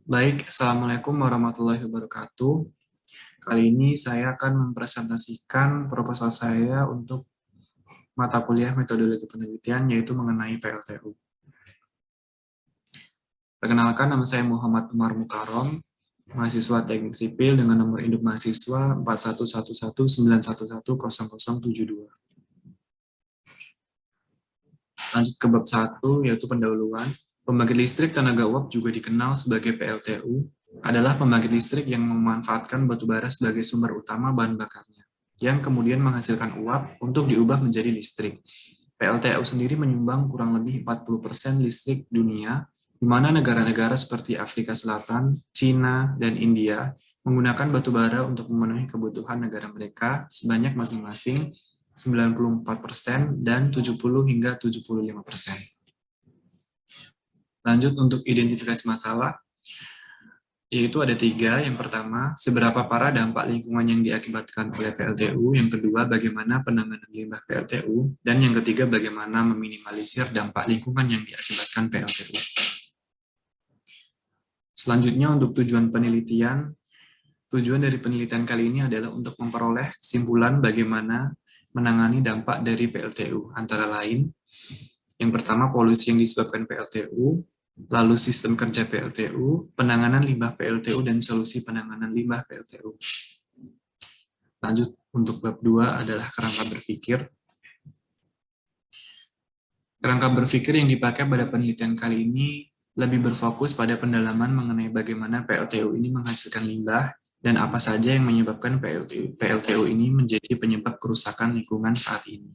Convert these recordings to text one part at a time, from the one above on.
Baik, Assalamualaikum warahmatullahi wabarakatuh. Kali ini saya akan mempresentasikan proposal saya untuk mata kuliah metodologi penelitian, yaitu mengenai PLTU. Perkenalkan, nama saya Muhammad Umar Mukarom, mahasiswa teknik sipil dengan nomor induk mahasiswa 411191110072. Lanjut ke bab 1, yaitu pendahuluan. Pembangkit listrik tenaga uap juga dikenal sebagai PLTU, adalah pembangkit listrik yang memanfaatkan batu bara sebagai sumber utama bahan bakarnya, yang kemudian menghasilkan uap untuk diubah menjadi listrik. PLTU sendiri menyumbang kurang lebih 40% listrik dunia, di mana negara-negara seperti Afrika Selatan, Cina, dan India menggunakan batu bara untuk memenuhi kebutuhan negara mereka sebanyak masing-masing 94% dan 70 hingga 75%. Lanjut untuk identifikasi masalah, yaitu ada 3. Yang pertama, seberapa parah dampak lingkungan yang diakibatkan oleh PLTU. Yang kedua, bagaimana penanganan limbah PLTU. Dan yang ketiga, bagaimana meminimalisir dampak lingkungan yang diakibatkan PLTU. Selanjutnya untuk tujuan penelitian. Tujuan dari penelitian kali ini adalah untuk memperoleh kesimpulan bagaimana menangani dampak dari PLTU. Antara lain, yang pertama, polusi yang disebabkan PLTU, lalu sistem kerja PLTU, penanganan limbah PLTU, dan solusi penanganan limbah PLTU. Lanjut untuk bab 2 adalah kerangka berpikir. Kerangka berpikir yang dipakai pada penelitian kali ini lebih berfokus pada pendalaman mengenai bagaimana PLTU ini menghasilkan limbah dan apa saja yang menyebabkan PLTU ini menjadi penyebab kerusakan lingkungan saat ini.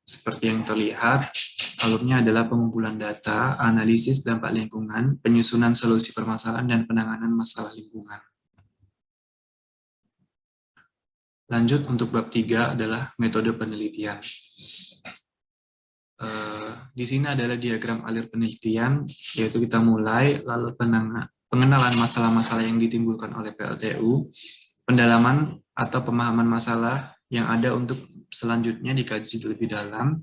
Seperti yang terlihat, alurnya adalah pengumpulan data, analisis dampak lingkungan, penyusunan solusi permasalahan, dan penanganan masalah lingkungan. Lanjut untuk bab 3 adalah metode penelitian. Di sini adalah diagram alir penelitian, yaitu kita mulai, lalu pengenalan masalah-masalah yang ditimbulkan oleh PLTU, pendalaman atau pemahaman masalah yang ada untuk selanjutnya dikaji lebih dalam,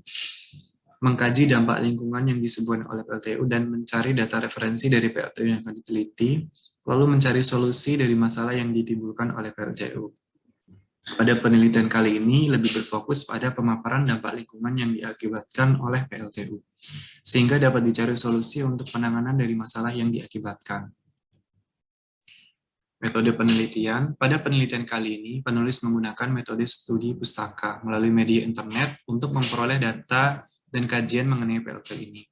mengkaji dampak lingkungan yang disebutkan oleh PLTU, dan mencari data referensi dari PLTU yang akan diteliti, lalu mencari solusi dari masalah yang ditimbulkan oleh PLTU. Pada penelitian kali ini lebih berfokus pada pemaparan dampak lingkungan yang diakibatkan oleh PLTU, sehingga dapat dicari solusi untuk penanganan dari masalah yang diakibatkan. Metode penelitian. Pada penelitian kali ini, penulis menggunakan metode studi pustaka melalui media internet untuk memperoleh data dan kajian mengenai PLTU ini.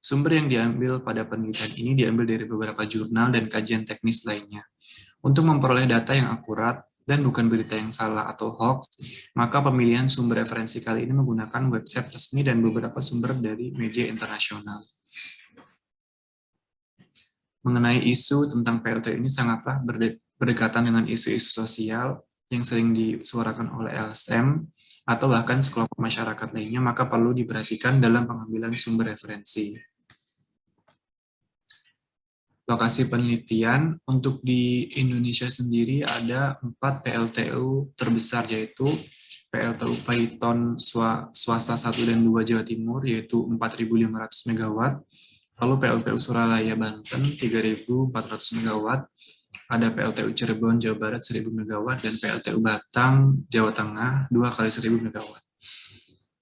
Sumber yang diambil pada penelitian ini diambil dari beberapa jurnal dan kajian teknis lainnya. Untuk memperoleh data yang akurat dan bukan berita yang salah atau hoax, maka pemilihan sumber referensi kali ini menggunakan website resmi dan beberapa sumber dari media internasional. Mengenai isu tentang PLTU ini sangatlah berdekatan dengan isu-isu sosial yang sering disuarakan oleh LSM atau bahkan sekelompok masyarakat lainnya, maka perlu diperhatikan dalam pengambilan sumber referensi. Lokasi penelitian, untuk di Indonesia sendiri ada 4 PLTU terbesar, yaitu PLTU Paiton swasta 1 dan 2 Jawa Timur, yaitu 4.500 MW, lalu PLTU Suralaya Banten 3.400 MW, ada PLTU Cirebon Jawa Barat 1.000 MW, dan PLTU Batang Jawa Tengah 2 kali 1.000 MW.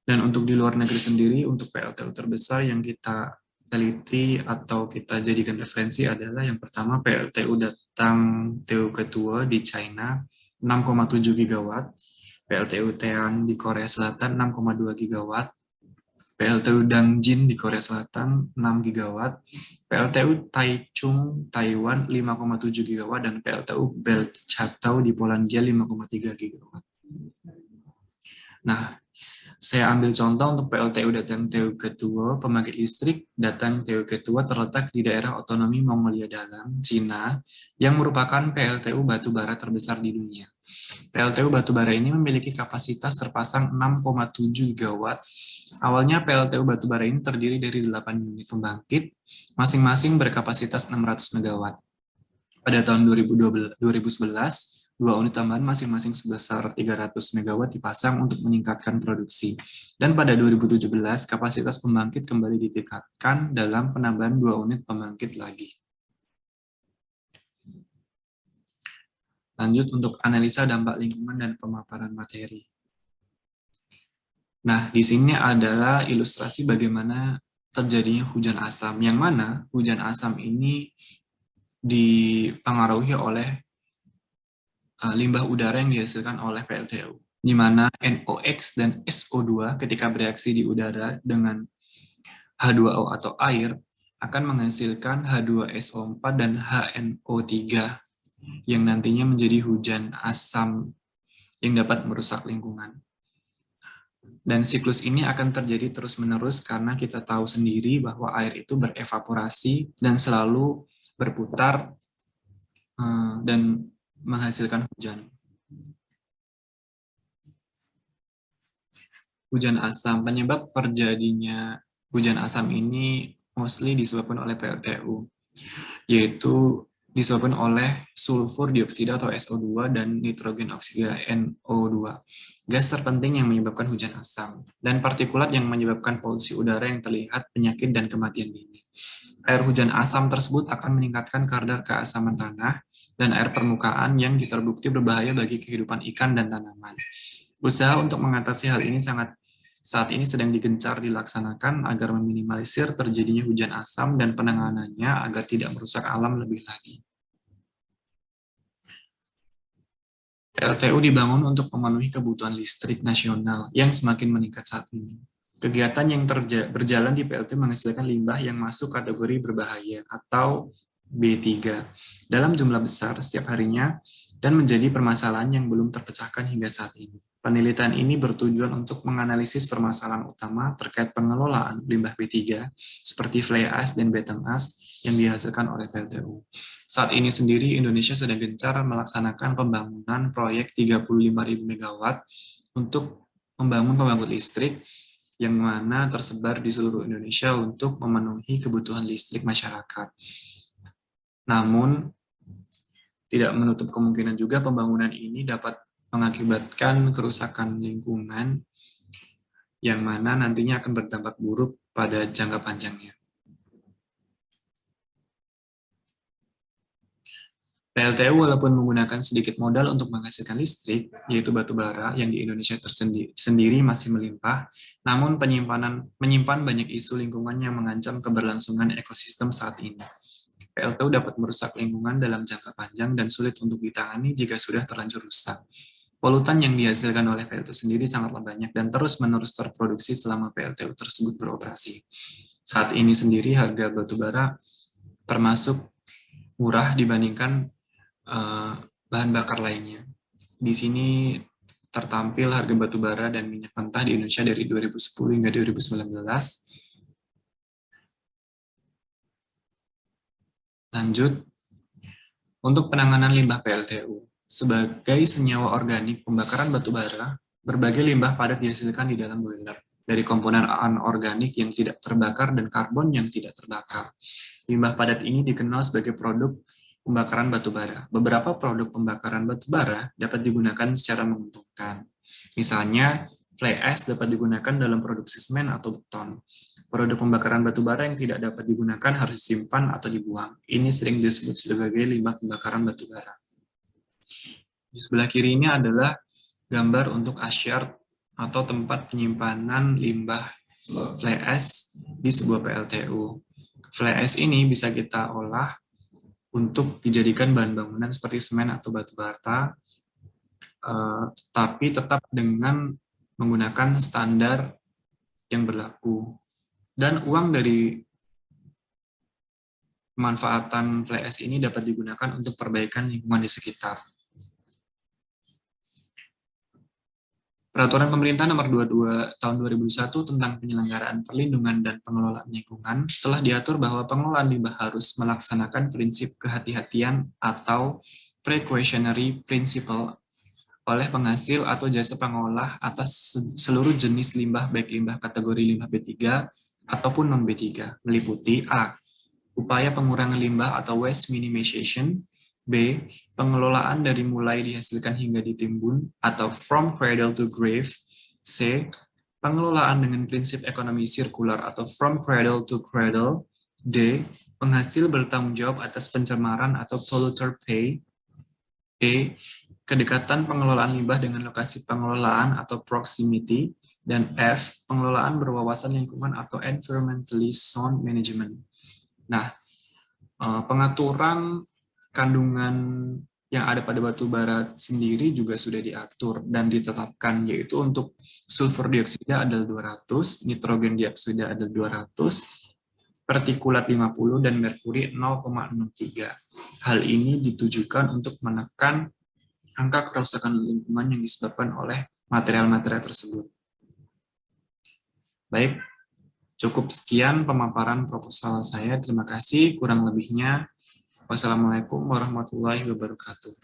Dan untuk di luar negeri sendiri, untuk PLTU terbesar yang kita teliti atau kita jadikan referensi adalah yang pertama PLTU Datang TU Ketua di China 6,7 gigawatt, PLTU Tean di Korea Selatan 6,2 gigawatt, PLTU Dangjin di Korea Selatan 6 gigawatt, PLTU Taichung Taiwan 5,7 gigawatt, dan PLTU Belchatau di Polandia 5,3 gigawatt. Nah, saya ambil contoh untuk PLTU Datang TU Ketua, pembangkit listrik Datang TU Ketua terletak di daerah otonomi Mongolia Dalam, Cina, yang merupakan PLTU batubara terbesar di dunia. PLTU batubara ini memiliki kapasitas terpasang 6,7 gigawatt. Awalnya PLTU batubara ini terdiri dari 8 unit pembangkit, masing-masing berkapasitas 600 megawatt. Pada tahun 2011, 2 unit tambahan masing-masing sebesar 300 MW dipasang untuk meningkatkan produksi. Dan pada 2017, kapasitas pembangkit kembali ditingkatkan dalam penambahan 2 unit pembangkit lagi. Lanjut untuk analisa dampak lingkungan dan pemaparan materi. Nah, di sini adalah ilustrasi bagaimana terjadinya hujan asam, yang mana hujan asam ini dipengaruhi oleh limbah udara yang dihasilkan oleh PLTU, di mana NOx dan SO2 ketika bereaksi di udara dengan H2O atau air akan menghasilkan H2SO4 dan HNO3 yang nantinya menjadi hujan asam yang dapat merusak lingkungan. Dan siklus ini akan terjadi terus-menerus karena kita tahu sendiri bahwa air itu berevaporasi dan selalu berputar dan menghasilkan hujan. Hujan asam, penyebab terjadinya hujan asam ini mostly disebabkan oleh PLTU, yaitu disebabkan oleh sulfur dioksida atau SO2 dan nitrogen oksida NO2, gas terpenting yang menyebabkan hujan asam, dan partikulat yang menyebabkan polusi udara yang terlihat, penyakit, dan kematian dini. Air hujan asam tersebut akan meningkatkan kadar keasaman tanah dan air permukaan yang terbukti berbahaya bagi kehidupan ikan dan tanaman. Usaha untuk mengatasi hal ini saat ini sedang digencar dilaksanakan agar meminimalisir terjadinya hujan asam dan penanganannya agar tidak merusak alam lebih lagi. PLTU dibangun untuk memenuhi kebutuhan listrik nasional yang semakin meningkat saat ini. Kegiatan yang berjalan di PLTU menghasilkan limbah yang masuk kategori berbahaya atau B3 dalam jumlah besar setiap harinya dan menjadi permasalahan yang belum terpecahkan hingga saat ini. Penelitian ini bertujuan untuk menganalisis permasalahan utama terkait pengelolaan limbah B3 seperti fly ash dan bottom ash yang dihasilkan oleh PLTU. Saat ini sendiri Indonesia sedang gencar melaksanakan pembangunan proyek 35.000 MW untuk membangun pembangkit listrik yang mana tersebar di seluruh Indonesia untuk memenuhi kebutuhan listrik masyarakat. Namun, tidak menutup kemungkinan juga pembangunan ini dapat mengakibatkan kerusakan lingkungan yang mana nantinya akan berdampak buruk pada jangka panjangnya. PLTU walaupun menggunakan sedikit modal untuk menghasilkan listrik, yaitu batu bara yang di Indonesia sendiri masih melimpah, namun menyimpan banyak isu lingkungan yang mengancam keberlangsungan ekosistem saat ini. PLTU dapat merusak lingkungan dalam jangka panjang dan sulit untuk ditangani jika sudah terlanjur rusak. Polutan yang dihasilkan oleh PLTU sendiri sangatlah banyak dan terus-menerus terproduksi selama PLTU tersebut beroperasi. Saat ini sendiri harga batu bara termasuk murah dibandingkan bahan bakar lainnya. Di sini tertampil harga batu bara dan minyak mentah di Indonesia dari 2010 hingga 2019. Lanjut, untuk penanganan limbah PLTU. Sebagai senyawa organik pembakaran batu bara, berbagai limbah padat dihasilkan di dalam boiler, dari komponen anorganik yang tidak terbakar dan karbon yang tidak terbakar. Limbah padat ini dikenal sebagai produk pembakaran batu bara. Beberapa produk pembakaran batu bara dapat digunakan secara menguntungkan. Misalnya, fly ash dapat digunakan dalam produksi semen atau beton. Produk pembakaran batu bara yang tidak dapat digunakan harus disimpan atau dibuang. Ini sering disebut sebagai limbah pembakaran batu bara. Di sebelah kiri ini adalah gambar untuk ash-yard atau tempat penyimpanan limbah fly ash di sebuah PLTU. Fly ash ini bisa kita olah untuk dijadikan bahan bangunan seperti semen atau batu bata, tapi tetap dengan menggunakan standar yang berlaku. Dan uang dari pemanfaatan fly ash ini dapat digunakan untuk perbaikan lingkungan di sekitar. Peraturan Pemerintah Nomor 22 Tahun 2001 tentang penyelenggaraan perlindungan dan pengelolaan lingkungan telah diatur bahwa pengelolaan limbah harus melaksanakan prinsip kehati-hatian atau precautionary principle oleh penghasil atau jasa pengolah atas seluruh jenis limbah, baik limbah kategori limbah B3 ataupun non-B3, meliputi A. Upaya pengurangan limbah atau waste minimization, B. Pengelolaan dari mulai dihasilkan hingga ditimbun atau from cradle to grave. C. Pengelolaan dengan prinsip ekonomi sirkular atau from cradle to cradle. D. Penghasil bertanggung jawab atas pencemaran atau polluter pay. E. Kedekatan pengelolaan limbah dengan lokasi pengelolaan atau proximity. Dan F. Pengelolaan berwawasan lingkungan atau environmentally sound management. Nah, pengaturan kandungan yang ada pada batu bara sendiri juga sudah diatur dan ditetapkan, yaitu untuk sulfur dioksida adalah 200, nitrogen dioksida adalah 200, partikulat 50, dan merkuri 0,63. Hal ini ditujukan untuk menekan angka kerusakan lingkungan yang disebabkan oleh material-material tersebut. Baik, cukup sekian pemaparan proposal saya. Terima kasih. Kurang lebihnya, wassalamualaikum warahmatullahi wabarakatuh.